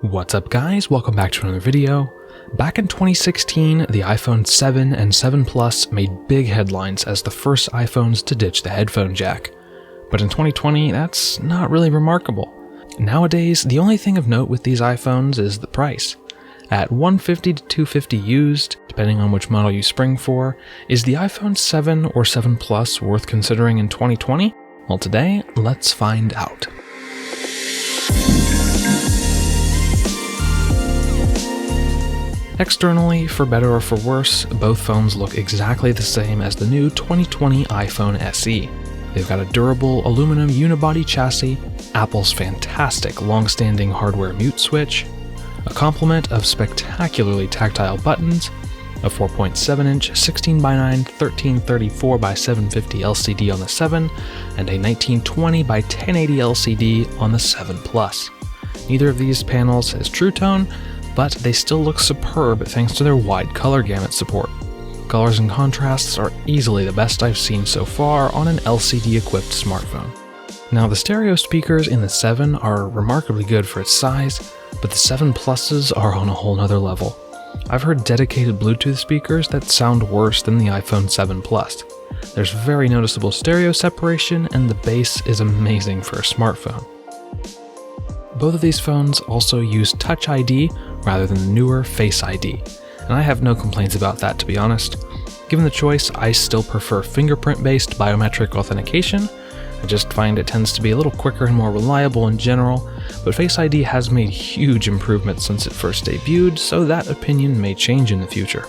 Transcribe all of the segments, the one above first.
What's up guys, welcome back to another video. Back in 2016, the iPhone 7 and 7 Plus made big headlines as the first iPhones to ditch the headphone jack. But in 2020, that's not really remarkable. Nowadays, the only thing of note with these iPhones is the price. At $150 to $250 used, depending on which model you spring for, is the iPhone 7 or 7 Plus worth considering in 2020? Well, today, let's find out. Externally, for better or for worse, both phones look exactly the same as the new 2020 iPhone SE. They've got a durable aluminum unibody chassis, Apple's fantastic long-standing hardware mute switch, a complement of spectacularly tactile buttons, a 4.7-inch 16:9 1334x750 LCD on the 7, and a 1920 by 1080 LCD on the 7 Plus. Neither of these panels is True Tone, but they still look superb thanks to their wide color gamut support. Colors and contrasts are easily the best I've seen so far on an LCD-equipped smartphone. Now, the stereo speakers in the 7 are remarkably good for its size, but the 7 Pluses are on a whole nother level. I've heard dedicated Bluetooth speakers that sound worse than the iPhone 7 Plus. There's very noticeable stereo separation, and the bass is amazing for a smartphone. Both of these phones also use Touch ID rather than the newer Face ID, and I have no complaints about that, to be honest. Given the choice, I still prefer fingerprint-based biometric authentication. I just find it tends to be a little quicker and more reliable in general, but Face ID has made huge improvements since it first debuted, so that opinion may change in the future.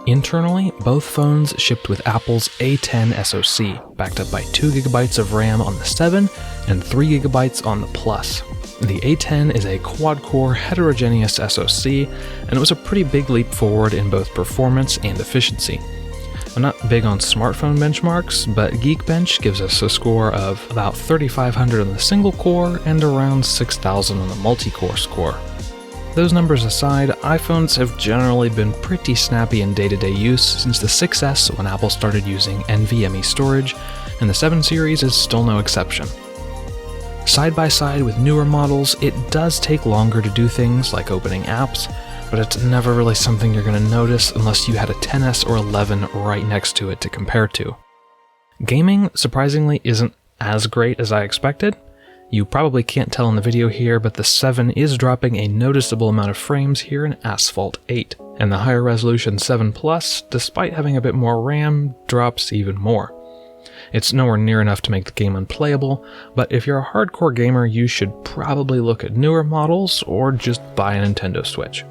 Internally, both phones shipped with Apple's A10 SoC, backed up by 2GB of RAM on the 7 and 3GB on the Plus. The A10 is a quad-core heterogeneous SoC, and it was a pretty big leap forward in both performance and efficiency. I'm not big on smartphone benchmarks, but Geekbench gives us a score of about 3,500 on the single core and around 6,000 on the multi-core score. Those numbers aside, iPhones have generally been pretty snappy in day-to-day use since the 6S when Apple started using NVMe storage, and the 7 series is still no exception. Side by side with newer models, it does take longer to do things like opening apps, but it's never really something you're going to notice unless you had a 10S or 11 right next to it to compare to. Gaming, surprisingly, isn't as great as I expected. You probably can't tell in the video here, but the 7 is dropping a noticeable amount of frames here in Asphalt 8, and the higher resolution 7 Plus, despite having a bit more RAM, drops even more. It's nowhere near enough to make the game unplayable, but if you're a hardcore gamer, you should probably look at newer models or just buy a Nintendo Switch.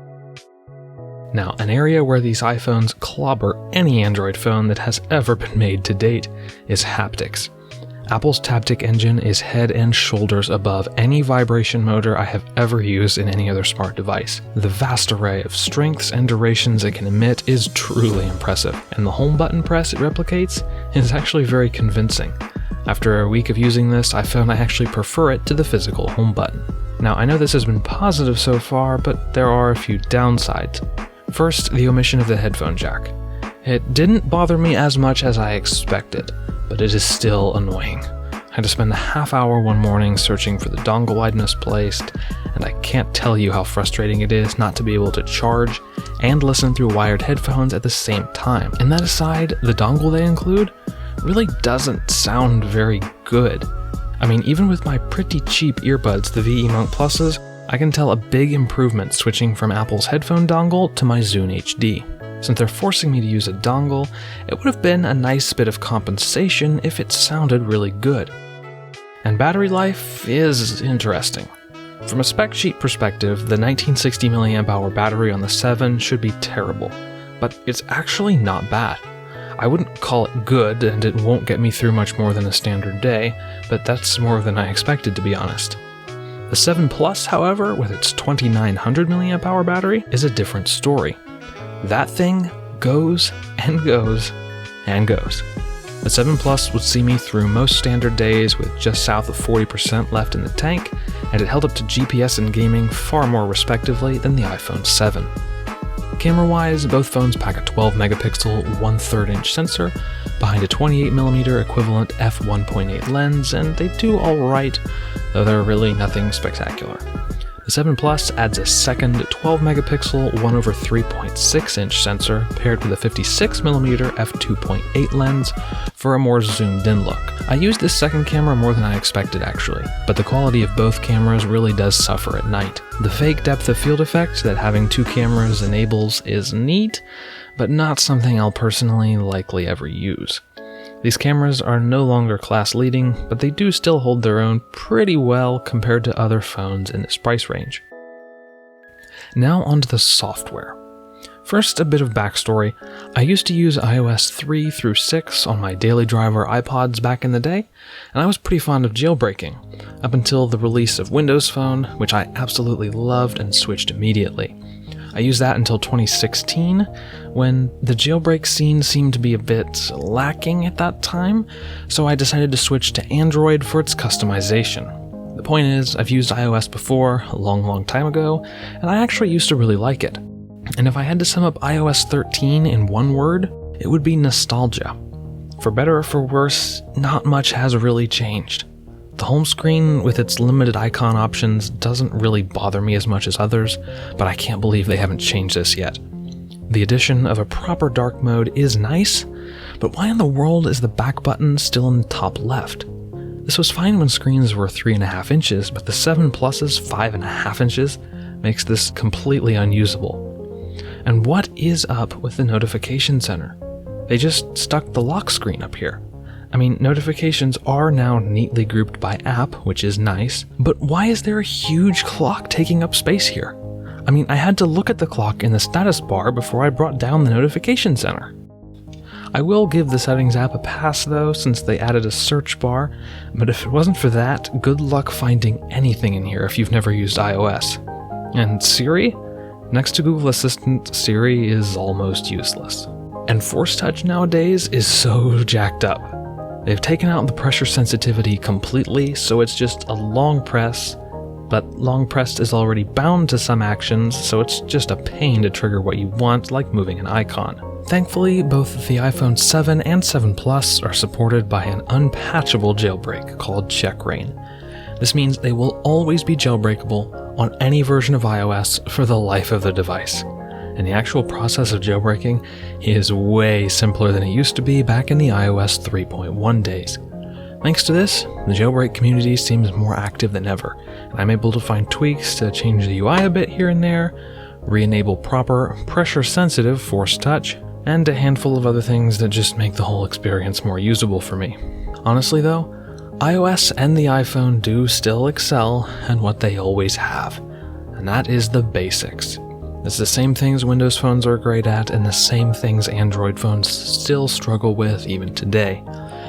Now, an area where these iPhones clobber any Android phone that has ever been made to date is haptics. Apple's Taptic engine is head and shoulders above any vibration motor I have ever used in any other smart device. The vast array of strengths and durations it can emit is truly impressive, and the home button press it replicates is actually very convincing. After a week of using this, I found I actually prefer it to the physical home button. Now, I know this has been positive so far, but there are a few downsides. First, the omission of the headphone jack. It didn't bother me as much as I expected, but it is still annoying. I had to spend a half hour one morning searching for the dongle I'd misplaced, and I can't tell you how frustrating it is not to be able to charge and listen through wired headphones at the same time. And that aside, the dongle they include really doesn't sound very good. I mean, even with my pretty cheap earbuds, the VE Monk Pluses, I can tell a big improvement switching from Apple's headphone dongle to my Zune HD. Since they're forcing me to use a dongle, it would have been a nice bit of compensation if it sounded really good. And battery life is interesting. From a spec sheet perspective, the 1960 mAh battery on the 7 should be terrible, but it's actually not bad. I wouldn't call it good, and it won't get me through much more than a standard day, but that's more than I expected, to be honest. The 7 Plus, however, with its 2900 mAh battery, is a different story. That thing goes and goes and goes. The 7 Plus would see me through most standard days with just south of 40% left in the tank, and it held up to GPS and gaming far more respectively than the iPhone 7. Camera-wise, both phones pack a 12 megapixel 1/3 inch sensor behind a 28mm equivalent f1.8 lens, and they do alright, though they're really nothing spectacular. The The 7 Plus adds a second 12-megapixel 1/3.6-inch sensor paired with a 56mm f2.8 lens for a more zoomed-in look. I used this second camera more than I expected actually, but the quality of both cameras really does suffer at night. The fake depth of field effect that having two cameras enables is neat, but not something I'll personally likely ever use. These cameras are no longer class leading, but they do still hold their own pretty well compared to other phones in this price range. Now onto the software. First, a bit of backstory. I used to use iOS 3 through 6 on my daily driver iPods back in the day, and I was pretty fond of jailbreaking, up until the release of Windows Phone, which I absolutely loved and switched immediately. I used that until 2016, when the jailbreak scene seemed to be a bit lacking at that time, so I decided to switch to Android for its customization. The point is, I've used iOS before, a long time ago, and I actually used to really like it. And if I had to sum up iOS 13 in one word, it would be nostalgia. For better or for worse, not much has really changed. The home screen, with its limited icon options, doesn't really bother me as much as others, but I can't believe they haven't changed this yet. The addition of a proper dark mode is nice, but why in the world is the back button still in the top left? This was fine when screens were 3.5 inches, but the 7 Plus's 5.5 inches makes this completely unusable. And what is up with the notification center? They just stuck the lock screen up here. I mean, notifications are now neatly grouped by app, which is nice, but why is there a huge clock taking up space here? I mean, I had to look at the clock in the status bar before I brought down the notification center. I will give the settings app a pass though, since they added a search bar, but if it wasn't for that, good luck finding anything in here if you've never used iOS. And Siri? Next to Google Assistant, Siri is almost useless. And Force Touch nowadays is so jacked up. They've taken out the pressure sensitivity completely, so it's just a long press, but long pressed is already bound to some actions, so it's just a pain to trigger what you want, like moving an icon. Thankfully, both the iPhone 7 and 7 Plus are supported by an unpatchable jailbreak called Checkra1n. This means they will always be jailbreakable on any version of iOS for the life of the device. And the actual process of jailbreaking is way simpler than it used to be back in the iOS 3.1 days. Thanks to this, the jailbreak community seems more active than ever, and I'm able to find tweaks to change the UI a bit here and there, re-enable proper, pressure-sensitive Force Touch, and a handful of other things that just make the whole experience more usable for me. Honestly though, iOS and the iPhone do still excel at what they always have, and that is the basics. It's the same things Windows phones are great at, and the same things Android phones still struggle with even today.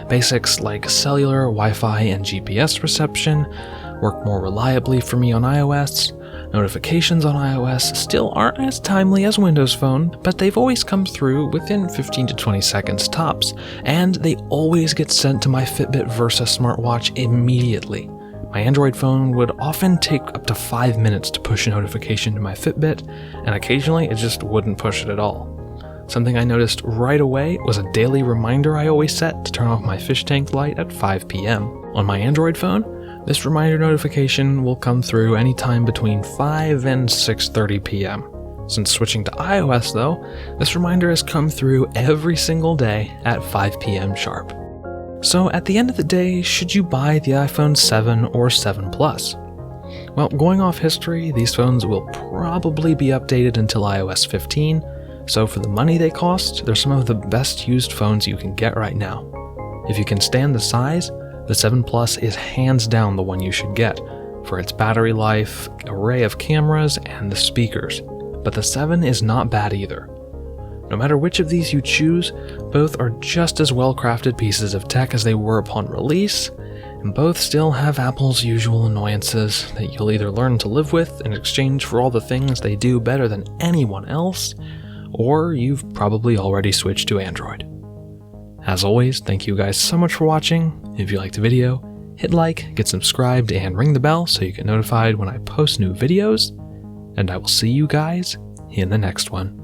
Basics like cellular, Wi-Fi, and GPS reception work more reliably for me on iOS. Notifications on iOS still aren't as timely as Windows Phone, but they've always come through within 15 to 20 seconds tops, and they always get sent to my Fitbit Versa smartwatch immediately. My Android phone would often take up to 5 minutes to push a notification to my Fitbit, and occasionally it just wouldn't push it at all. Something I noticed right away was a daily reminder I always set to turn off my fish tank light at 5 p.m. On my Android phone, this reminder notification will come through anytime between 5 and 6:30 p.m. Since switching to iOS though, this reminder has come through every single day at 5 p.m. sharp. So at the end of the day, should you buy the iPhone 7 or 7 Plus? Well, going off history, these phones will probably be updated until iOS 15, so for the money they cost, they're some of the best used phones you can get right now. If you can stand the size, the 7 Plus is hands down the one you should get, for its battery life, array of cameras, and the speakers. But the 7 is not bad either. No matter which of these you choose, both are just as well-crafted pieces of tech as they were upon release, and both still have Apple's usual annoyances that you'll either learn to live with in exchange for all the things they do better than anyone else, or you've probably already switched to Android. As always, thank you guys so much for watching. If you liked the video, hit like, get subscribed, and ring the bell so you get notified when I post new videos, and I will see you guys in the next one.